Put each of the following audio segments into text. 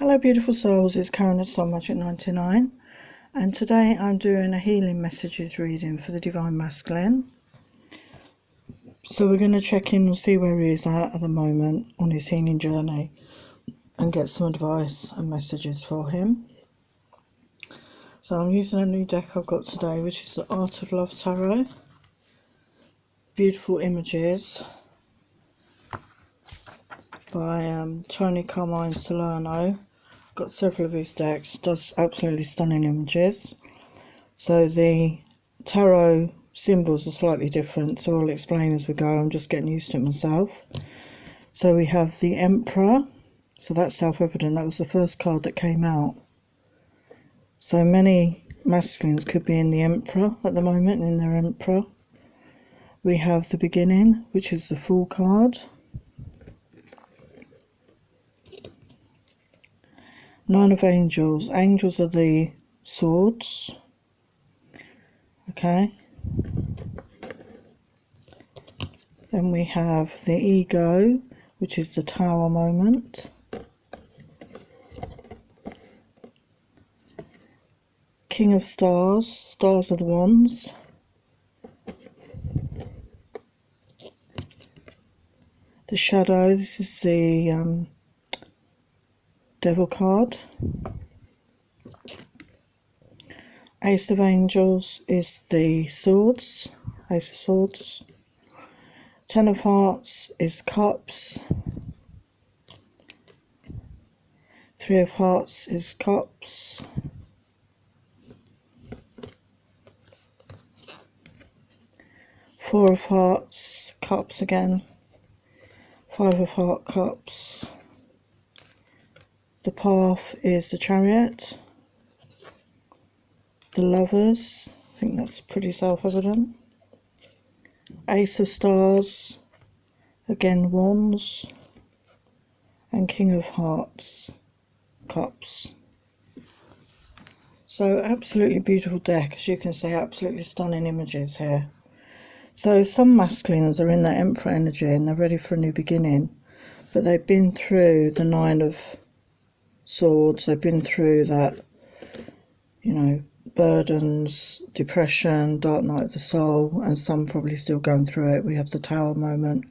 Hello beautiful souls, it's Karen at Soul Magic 99 and today I'm doing a healing messages reading for the Divine Masculine. So we're going to check in and see where he is at the moment on his healing journey and get some advice and messages for him. So I'm using a new deck I've got today, which is the Art of Love Tarot. Beautiful images by Tony Carmine Solano. Got several of his decks, does absolutely stunning images. So the tarot symbols are slightly different, so I'll explain as we go. I'm just getting used to it myself. So we have the Emperor, so that's self-evident, that was the first card that came out. So many masculines could be in the Emperor at the moment, in their Emperor. We have the Beginning, which is the Fool card. Nine of Angels. Angels are the swords. Okay. Then we have the Ego, which is the Tower moment. King of Stars. Stars are the Wands. The Shadow. This is the Devil card. Ace of Angels is the Swords, Ace of Swords. Ten of Hearts is Cups. Three of Hearts is Cups. Four of Hearts, Cups again. Five of Heart, Cups. The Path is the Chariot. The Lovers, I think that's pretty self-evident. Ace of Stars, again Wands. And King of Hearts, Cups. So absolutely beautiful deck, as you can see, absolutely stunning images here. So some masculines are in that Emperor energy and they're ready for a new beginning, but they've been through the Nine of Swords, they've been through that, burdens, depression, dark night of the soul, and some probably still going through it. We have the Tower moment.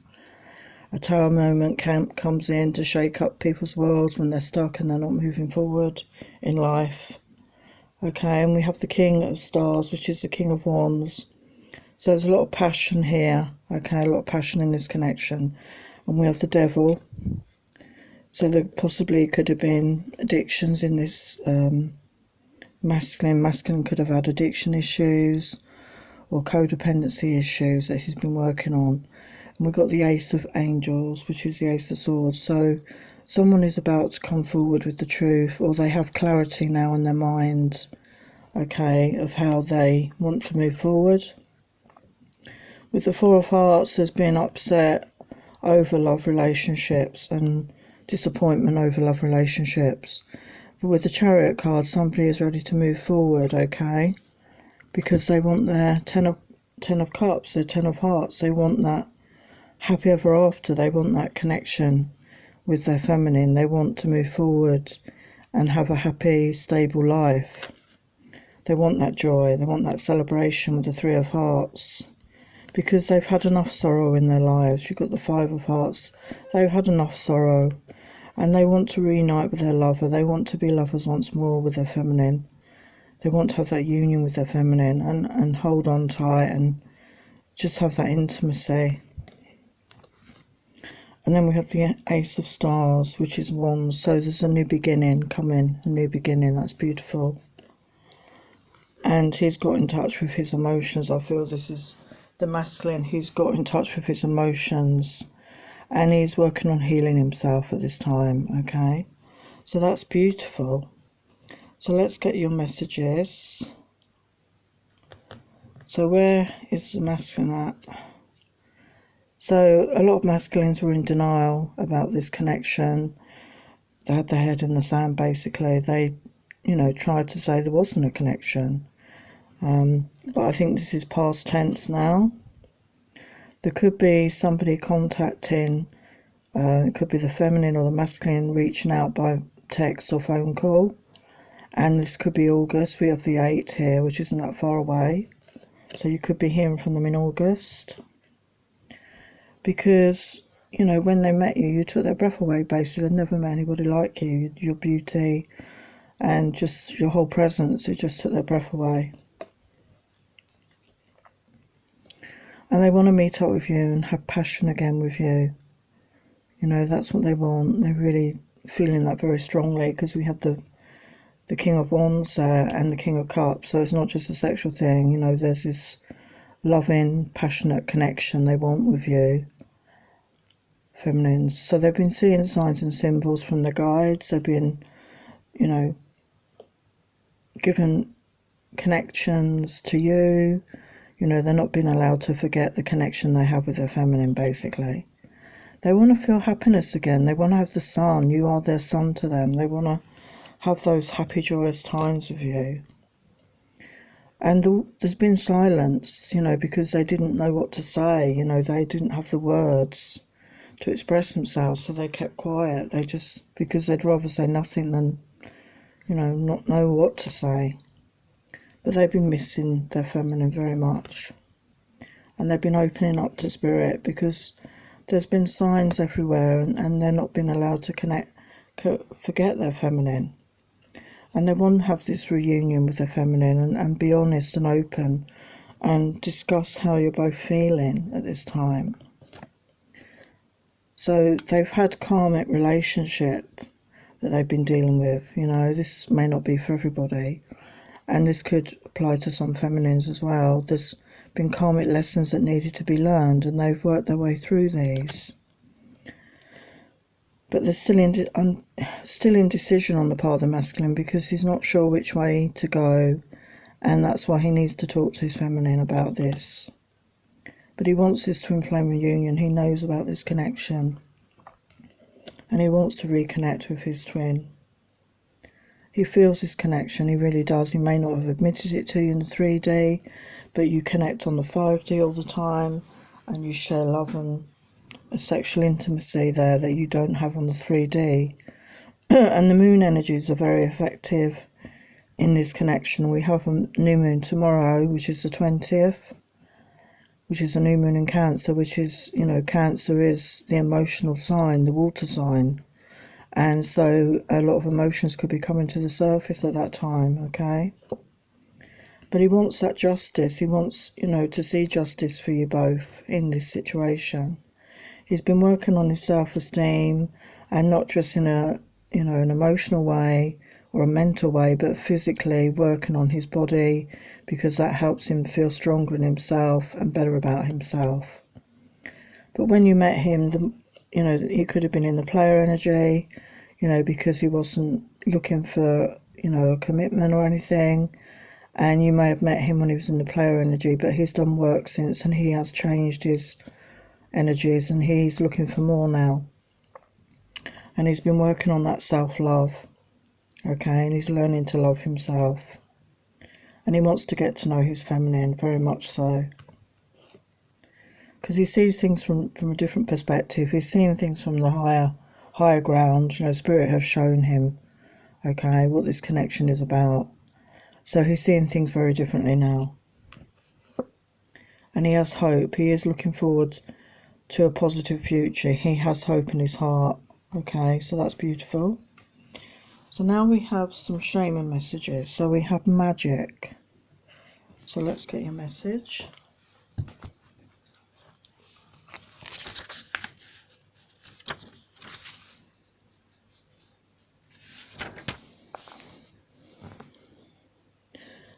A Tower moment comes in to shake up people's worlds when they're stuck and they're not moving forward in life. Okay, and we have the King of Stars, which is the King of Wands. So there's a lot of passion here. Okay, a lot of passion in this connection. And we have the Devil. So there possibly could have been addictions in this masculine. Masculine could have had addiction issues or codependency issues that he's been working on. And we've got the Ace of Angels, which is the Ace of Swords. So someone is about to come forward with the truth, or they have clarity now in their mind, okay, of how they want to move forward. With the Four of Hearts, there's been upset over love relationships and disappointment over love relationships. But with the Chariot card, somebody is ready to move forward, okay, because they want their Ten of Cups, their Ten of Hearts. They want that happy ever after. They want that connection with their feminine. They want to move forward and have a happy, stable life. They want that joy. They want that celebration with the Three of Hearts, because they've had enough sorrow in their lives. You've got the Five of Hearts. They've had enough sorrow and they want to reunite with their lover. They want to be lovers once more with their feminine. They want to have that union with their feminine and hold on tight and just have that intimacy. And then we have the Ace of Stars, which is Wands. So there's a new beginning coming, a new beginning. That's beautiful. And he's got in touch with his emotions. I feel this is the masculine who's got in touch with his emotions, and he's working on healing himself at this time, okay? So that's beautiful. So let's get your messages. So where is the masculine at? So a lot of masculines were in denial about this connection. They had their head in the sand, basically. They, tried to say there wasn't a connection. But I think this is past tense now. There could be somebody contacting, it could be the feminine or the masculine reaching out by text or phone call. And this could be August. We have the 8 here, which isn't that far away. So you could be hearing from them in August. Because, you know, when they met you, you took their breath away, basically. They've never met anybody like you. Your beauty and just your whole presence, it just took their breath away. And they want to meet up with you and have passion again with you. You know, that's what they want. They're really feeling that very strongly, because we have the King of Wands there and the King of Cups. So it's not just a sexual thing, you know, there's this loving, passionate connection they want with you, feminines. So they've been seeing signs and symbols from their guides. They've been, you know, given connections to you. You know, they're not being allowed to forget the connection they have with their feminine, basically. They want to feel happiness again. They want to have the sun. You are their sun to them. They want to have those happy, joyous times with you. And there's been silence, you know, because they didn't know what to say. You know, they didn't have the words to express themselves, so they kept quiet. They just, because they'd rather say nothing than, you know, not know what to say. But they've been missing their feminine very much. And they've been opening up to spirit, because there's been signs everywhere, and they're not being allowed to forget their feminine. And they want to have this reunion with their feminine and be honest and open and discuss how you're both feeling at this time. So they've had karmic relationship that they've been dealing with. You know, this may not be for everybody. And this could apply to some feminines as well. There's been karmic lessons that needed to be learned, and they've worked their way through these. But there's still indecision on the part of the masculine, because he's not sure which way to go, and that's why he needs to talk to his feminine about this. But he wants this twin flame reunion. He knows about this connection, and he wants to reconnect with his twin. He feels this connection, he really does. He may not have admitted it to you in the 3D, but you connect on the 5D all the time, and you share love and a sexual intimacy there that you don't have on the 3D. And the moon energies are very effective in this connection. We have a new moon tomorrow, which is the 20th, which is a new moon in Cancer, which is, you know, Cancer is the emotional sign, the water sign. And so a lot of emotions could be coming to the surface at that time, okay? But he wants that justice. He wants, you know, to see justice for you both in this situation. He's been working on his self-esteem, and not just in a, you know, an emotional way or a mental way, but physically working on his body, because that helps him feel stronger in himself and better about himself. But when you met him, you know, he could have been in the player energy, you know, because he wasn't looking for, you know, a commitment or anything. And you may have met him when he was in the player energy, but he's done work since, and he has changed his energies, and he's looking for more now. And he's been working on that self-love, okay, and he's learning to love himself. And he wants to get to know his feminine, very much so. Because he sees things from a different perspective. He's seeing things from the higher ground. You know, Spirit have shown him, okay, what this connection is about. So he's seeing things very differently now. And he has hope. He is looking forward to a positive future. He has hope in his heart. Okay, so that's beautiful. So now we have some shaman messages. So we have magic. So let's get your message.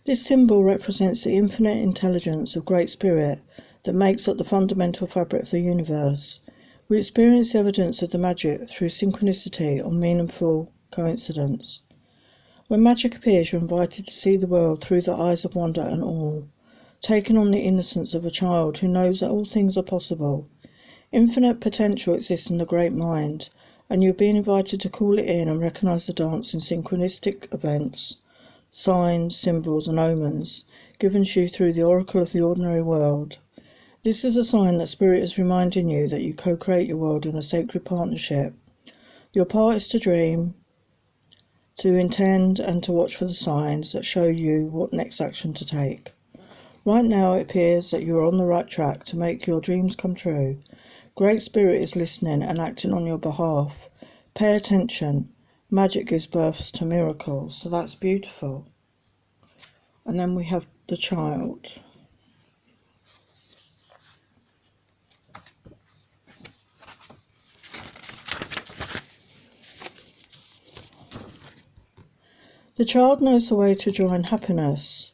This symbol represents the infinite intelligence of Great Spirit that makes up the fundamental fabric of the universe. We experience the evidence of the magic through synchronicity or meaningful coincidence. When magic appears, you're invited to see the world through the eyes of wonder and awe, taking on the innocence of a child who knows that all things are possible. Infinite potential exists in the great mind, and you're being invited to call it in and recognise the dance in synchronistic events, signs, symbols and omens given to you through the oracle of the ordinary world. This is a sign that Spirit is reminding you that you co-create your world in a sacred partnership. Your part is to dream, to intend and to watch for the signs that show you what next action to take. Right now it appears that you are on the right track to make your dreams come true. Great Spirit is listening and acting on your behalf. Pay attention. Magic gives birth to miracles. So that's beautiful. And then we have the child. The child knows the way to joy and happiness.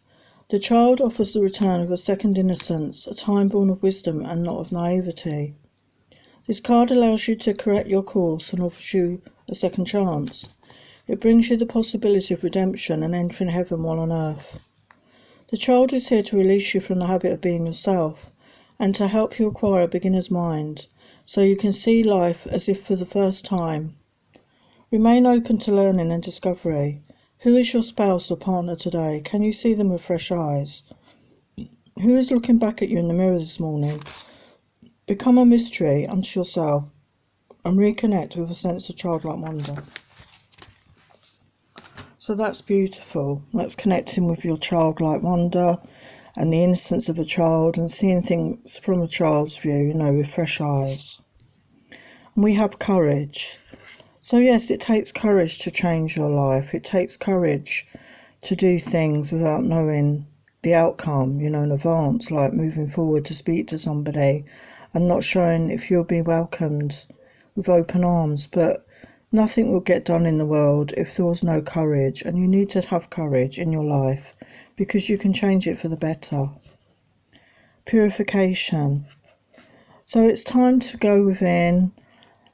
The child offers the return of a second innocence, a time born of wisdom and not of naivety. This card allows you to correct your course and offers you a second chance. It brings you the possibility of redemption and entering heaven while on earth. The child is here to release you from the habit of being yourself and to help you acquire a beginner's mind so you can see life as if for the first time. Remain open to learning and discovery. Who is your spouse or partner today? Can you see them with fresh eyes? Who is looking back at you in the mirror this morning? Become a mystery unto yourself and reconnect with a sense of childlike wonder. So that's beautiful. That's connecting with your childlike wonder and the innocence of a child and seeing things from a child's view, with fresh eyes. And we have courage. So yes, it takes courage to change your life. It takes courage to do things without knowing the outcome, in advance, like moving forward to speak to somebody and not showing if you'll be welcomed with open arms. But nothing will get done in the world if there was no courage, and you need to have courage in your life because you can change it for the better. Purification. So it's time to go within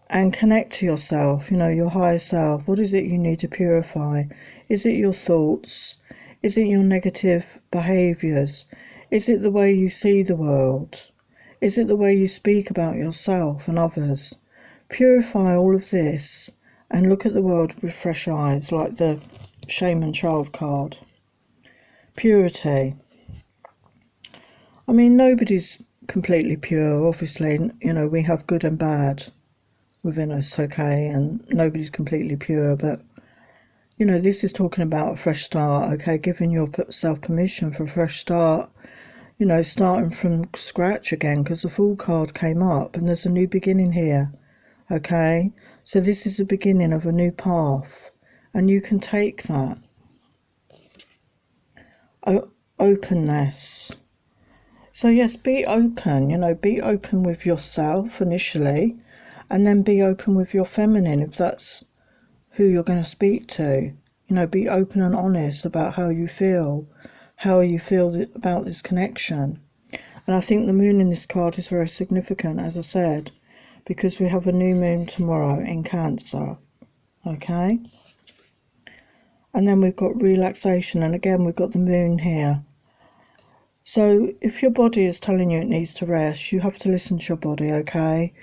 and connect to yourself, your higher self. What is it you need to purify? Is it your thoughts? Is it your negative behaviours? Is it the way you see the world? Is it the way you speak about yourself and others? Purify all of this and look at the world with fresh eyes, like the Shaman Child card. Purity. Nobody's completely pure, obviously. We have good and bad within us, okay, and nobody's completely pure, but this is talking about a fresh start, okay, giving yourself permission for a fresh start, starting from scratch again, because the Fool card came up and there's a new beginning here, okay, so this is the beginning of a new path and you can take that. Openness. So yes, be open, be open with yourself initially, and then be open with your feminine if that's who you're going to speak to. Be open and honest about how you feel about this connection. And I think the moon in this card is very significant, as I said, because we have a new moon tomorrow in Cancer, okay? And then we've got relaxation, and again we've got the moon here. So if your body is telling you it needs to rest, you have to listen to your body, okay?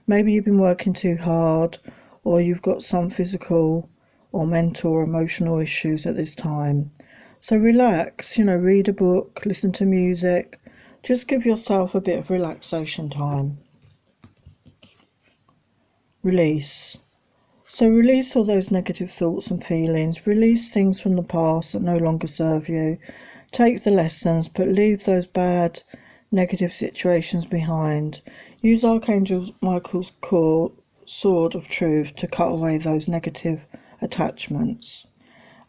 Maybe you've been working too hard, or you've got some physical or mental or emotional issues at this time. So relax, read a book, listen to music. Just give yourself a bit of relaxation time. Release. So release all those negative thoughts and feelings. Release things from the past that no longer serve you. Take the lessons, but leave those bad, negative situations behind. Use Archangel Michael's core sword of truth to cut away those negative attachments.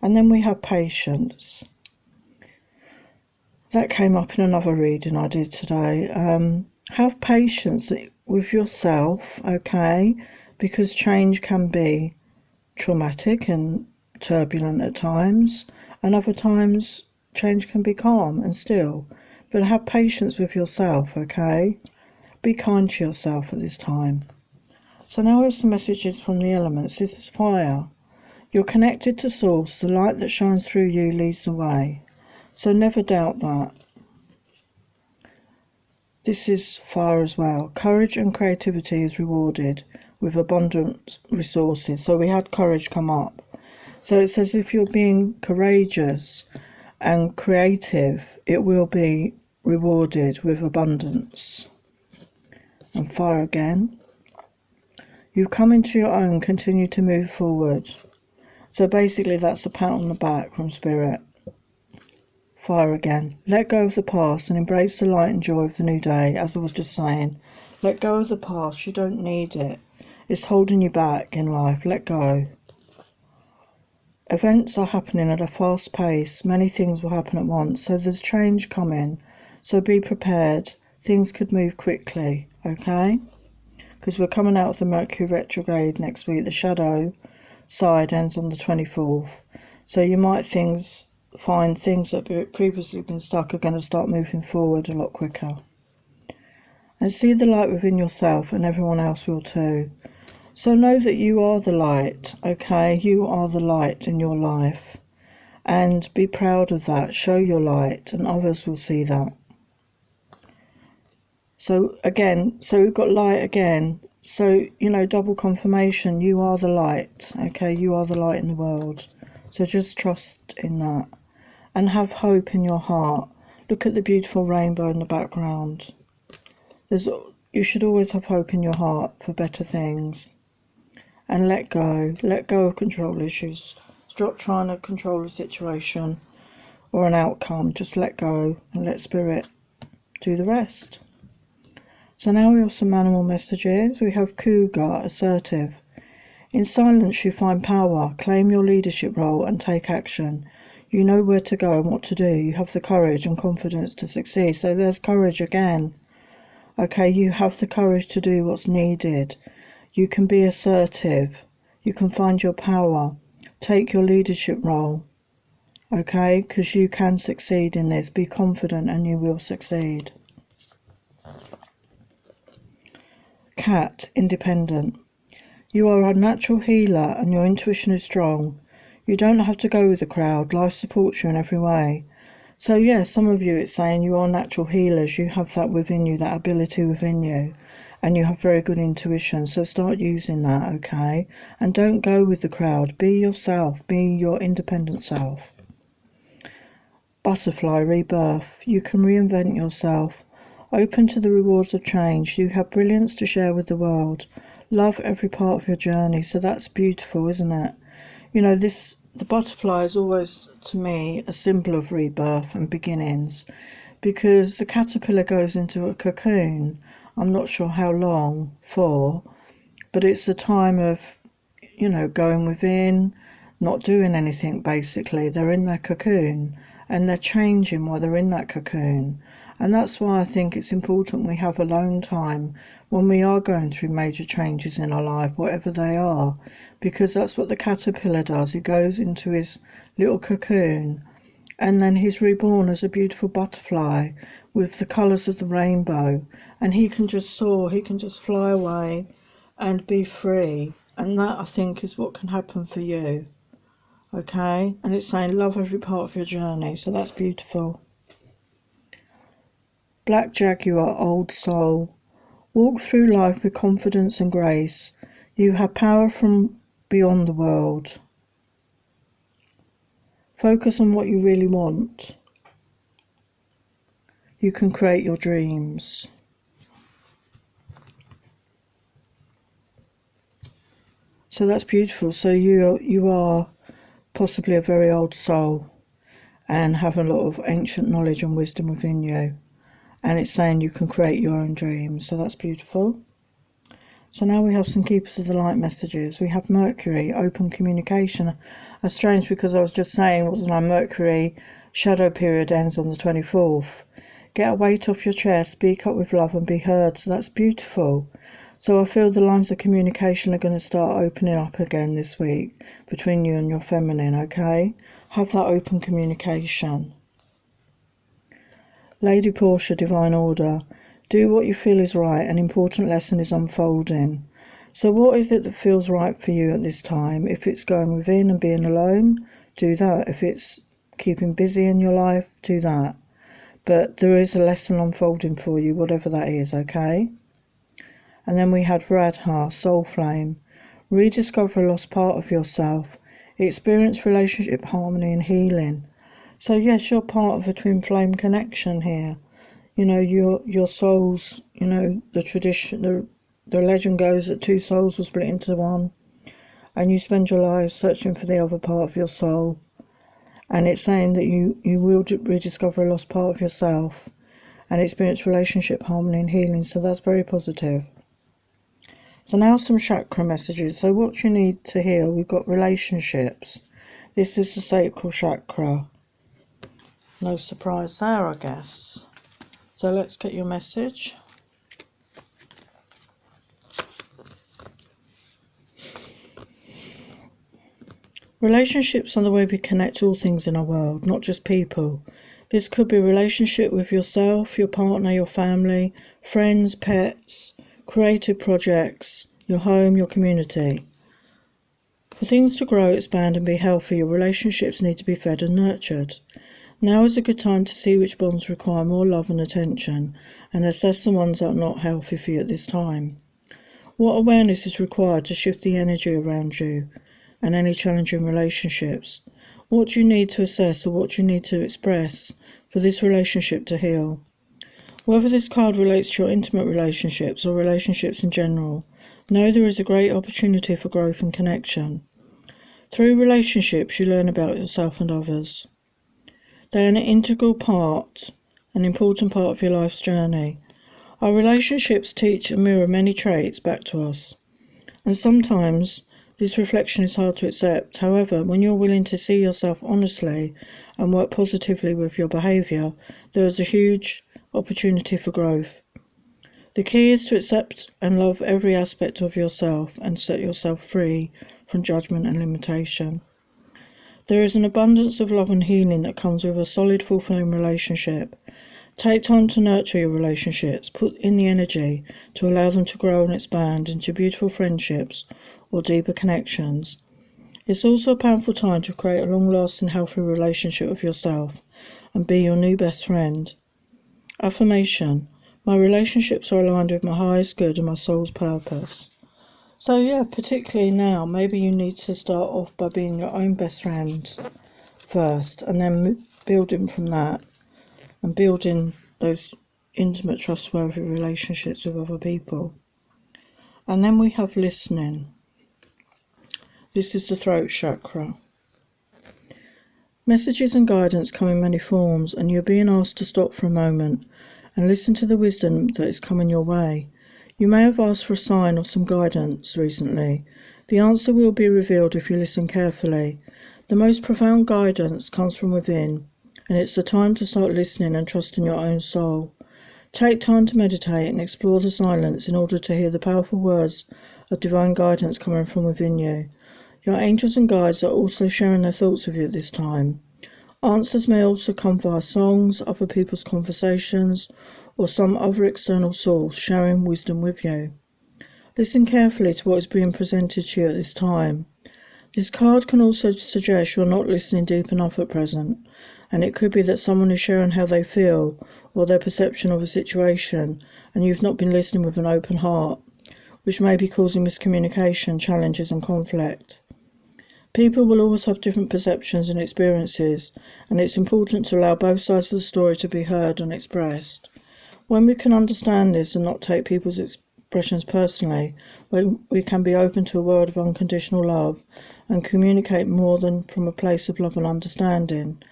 And then we have patience. That came up in another reading I did today. Have patience with yourself, okay? Because change can be traumatic and turbulent at times, and other times change can be calm and still. But have patience with yourself, okay? Be kind to yourself at this time. So now here's some messages from the elements. This is fire. You're connected to Source. The light that shines through you leads the way. So never doubt that. This is fire as well. Courage and creativity is rewarded with abundant resources. So we had courage come up. So it says if you're being courageous and creative, it will be rewarded with abundance. And fire again. You've come into your own, continue to move forward. So basically that's a pat on the back from Spirit. Fire again. Let go of the past and embrace the light and joy of the new day, as I was just saying. Let go of the past. You don't need it. It's holding you back in life. Let go. Events are happening at a fast pace. Many things will happen at once. So there's change coming. So be prepared. Things could move quickly. Okay? Because we're coming out of the Mercury retrograde next week. The shadow side ends on the 24th. So you might find things that have previously been stuck are going to start moving forward a lot quicker. And see the light within yourself, and everyone else will too. So know that you are the light, okay? You are the light in your life. And be proud of that. Show your light, and others will see that. So again, so we've got light again. So, double confirmation. You are the light, okay? You are the light in the world. So just trust in that. And have hope in your heart. Look at the beautiful rainbow in the background. You should always have hope in your heart for better things. And let go of control issues. Stop trying to control a situation or an outcome. Just let go and let Spirit do the rest. So now we have some animal messages. We have cougar, assertive. In silence you find power. Claim your leadership role and take action. You know where to go and what to do. You have the courage and confidence to succeed. So there's courage again. Okay, you have the courage to do what's needed. You can be assertive. You can find your power. Take your leadership role. Okay, because you can succeed in this. Be confident and you will succeed. Cat, independent. You are a natural healer and your intuition is strong. You don't have to go with the crowd. Life supports you in every way. So yes, some of you, it's saying you are natural healers. You have that within you, that ability within you. And you have very good intuition. So start using that, okay? And don't go with the crowd. Be yourself. Be your independent self. Butterfly, rebirth. You can reinvent yourself. Open to the rewards of change. You have brilliance to share with the world. Love every part of your journey. So that's beautiful, isn't it? The butterfly is always, to me, a symbol of rebirth and beginnings, because the caterpillar goes into a cocoon. I'm not sure how long for, but it's a time of, going within, not doing anything, basically. They're in their cocoon, and they're changing while they're in that cocoon. And that's why I think it's important we have alone time when we are going through major changes in our life, whatever they are, because that's what the caterpillar does. He goes into his little cocoon and then he's reborn as a beautiful butterfly with the colours of the rainbow, and he can just soar, he can just fly away and be free. And that, I think, is what can happen for you. Okay? And it's saying love every part of your journey, so that's beautiful. Black Jaguar, old soul. Walk through life with confidence and grace. You have power from beyond the world. Focus on what you really want. You can create your dreams. So that's beautiful. So you are possibly a very old soul and have a lot of ancient knowledge and wisdom within you. And it's saying you can create your own dreams. So that's beautiful. So now we have some Keepers of the Light messages. We have Mercury, open communication. That's strange because I was just saying, wasn't I, Mercury shadow period ends on the 24th. Get a weight off your chest, speak up with love and be heard. So that's beautiful. So I feel the lines of communication are going to start opening up again this week between you and your feminine, okay? Have that open communication. Lady Portia, Divine Order. Do what you feel is right. An important lesson is unfolding. So what is it that feels right for you at this time? If it's going within and being alone, do that. If it's keeping busy in your life, do that. But there is a lesson unfolding for you, whatever that is, okay? And then we had Radha, Soul Flame. Rediscover a lost part of yourself. Experience relationship harmony and healing. So yes, you're part of a twin flame connection here. Your souls, the tradition, the legend goes that two souls were split into one. and you spend your life searching for the other part of your soul. And it's saying that you will rediscover a lost part of yourself and experience relationship harmony and healing. So that's very positive. So now some chakra messages. So what you need to heal, we've got relationships. This is the sacral chakra. No surprise there, I guess. So let's get your message. Relationships are the way we connect all things in our world, not just people. This could be a relationship with yourself, your partner, your family, friends, pets, creative projects, your home, your community. For things to grow, expand and be healthy, your relationships need to be fed and nurtured. Now is a good time to see which bonds require more love and attention and assess the ones that are not healthy for you at this time. What awareness is required to shift the energy around you and any challenging relationships? What do you need to assess or what do you need to express for this relationship to heal? Whether this card relates to your intimate relationships or relationships in general, know there is a great opportunity for growth and connection. Through relationships, you learn about yourself and others. They are an integral part, an important part of your life's journey. Our relationships teach and mirror many traits back to us, and sometimes this reflection is hard to accept. However, when you're willing to see yourself honestly and work positively with your behaviour, there is a huge opportunity for growth. The key is to accept and love every aspect of yourself and set yourself free from judgment and limitation. There is an abundance of love and healing that comes with a solid, fulfilling relationship. Take time to nurture your relationships. Put in the energy to allow them to grow and expand into beautiful friendships or deeper connections. It's also a powerful time to create a long-lasting, healthy relationship with yourself and be your new best friend. Affirmation: my relationships are aligned with my highest good and my soul's purpose. So yeah, particularly now, maybe you need to start off by being your own best friend first and then building from that and building those intimate, trustworthy relationships with other people. And then we have listening. This is the throat chakra. Messages and guidance come in many forms, and you're being asked to stop for a moment and listen to the wisdom that is coming your way. You may have asked for a sign or some guidance recently. The answer will be revealed if you listen carefully. The most profound guidance comes from within, and it's the time to start listening and trusting your own soul. Take time to meditate and explore the silence in order to hear the powerful words of divine guidance coming from within you. Your angels and guides are also sharing their thoughts with you at this time. Answers may also come via songs, other people's conversations, or some other external source sharing wisdom with you. Listen carefully to what is being presented to you at this time. This card can also suggest you're not listening deep enough at present, and it could be that someone is sharing how they feel or their perception of a situation, and you've not been listening with an open heart, which may be causing miscommunication, challenges and conflict. People will always have different perceptions and experiences, and it's important to allow both sides of the story to be heard and expressed. When we can understand this and not take people's expressions personally, when we can be open to a world of unconditional love and communicate more than from a place of love and understanding.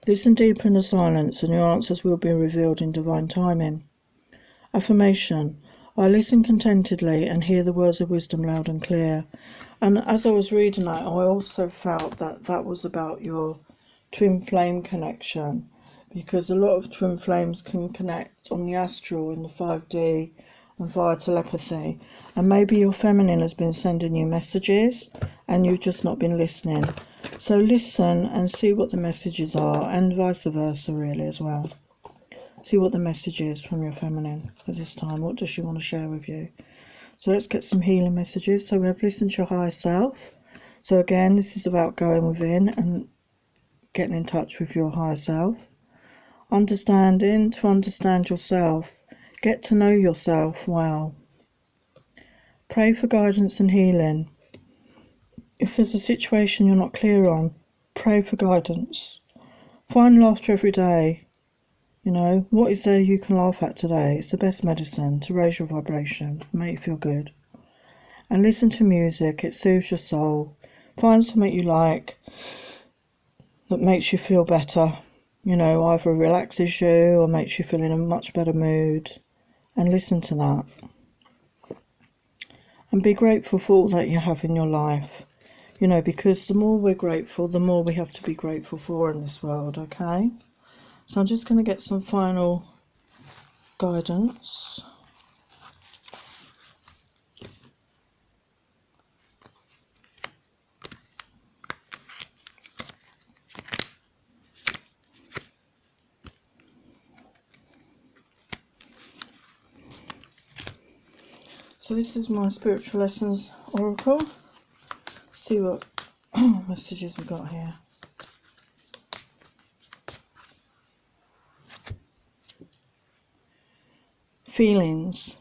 Listen deeper in the silence and your answers will be revealed in divine timing. Affirmation: I listen contentedly and hear the words of wisdom loud and clear. And as I was reading that, I also felt that that was about your twin flame connection, because a lot of twin flames can connect on the astral in the 5D and via telepathy. And maybe your feminine has been sending you messages and you've just not been listening. So listen and see what the messages are, and vice versa really as well. See what the message is from your feminine at this time. What does she want to share with you? So let's get some healing messages. So we have listened to your higher self. So again, this is about going within and getting in touch with your higher self. Understanding, to understand yourself. Get to know yourself well. Pray for guidance and healing. If there's a situation you're not clear on, pray for guidance. Find laughter every day. You know, what is there you can laugh at today? It's the best medicine to raise your vibration, make you feel good. and listen to music. It soothes your soul. Find something you like that makes you feel better. You know, either relaxes you or makes you feel in a much better mood. And listen to that. And be grateful for all that you have in your life. You know, because the more we're grateful, the more we have to be grateful for in this world, okay? So I'm just going to get some final guidance. So this is my Spiritual Lessons Oracle. Let's see what messages we got here. Feelings.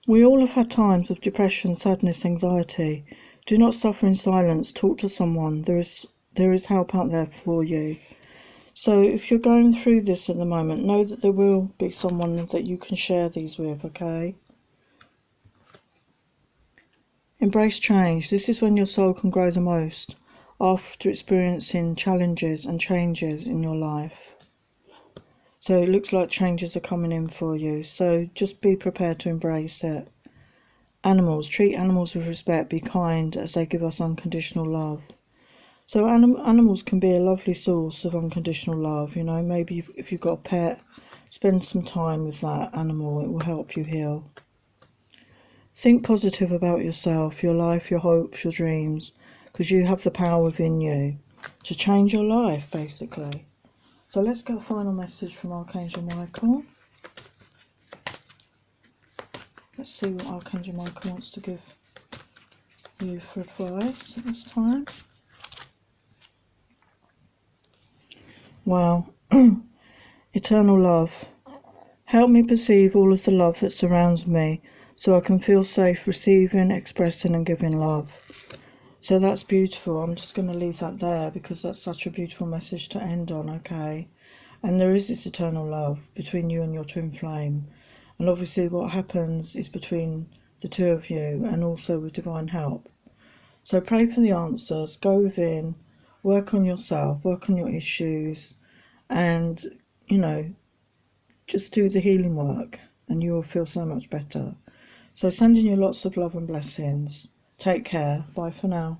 We all have had times of depression, sadness, anxiety. Do not suffer in silence. Talk to someone. There is help out there for you. So if you're going through this at the moment, know that there will be someone that you can share these with, okay? Embrace change. This is when your soul can grow the most, after experiencing challenges and changes in your life. So it looks like changes are coming in for you. So just be prepared to embrace it. Animals. Treat animals with respect. Be kind as they give us unconditional love. So animals can be a lovely source of unconditional love. You know, maybe if you've got a pet, spend some time with that animal. It will help you heal. Think positive about yourself, your life, your hopes, your dreams, because you have the power within you to change your life, basically. So let's get a final message from Archangel Michael. Let's see what Archangel Michael wants to give you for advice at this time. Wow. Eternal love. Help me perceive all of the love that surrounds me so I can feel safe receiving, expressing and giving love. So that's beautiful. I'm just going to leave that there because that's such a beautiful message to end on, okay? And there is this eternal love between you and your twin flame. And obviously what happens is between the two of you and also with divine help. So pray for the answers, go within, work on yourself, work on your issues, and, you know, just do the healing work and you will feel so much better. So sending you lots of love and blessings. Take care. Bye for now.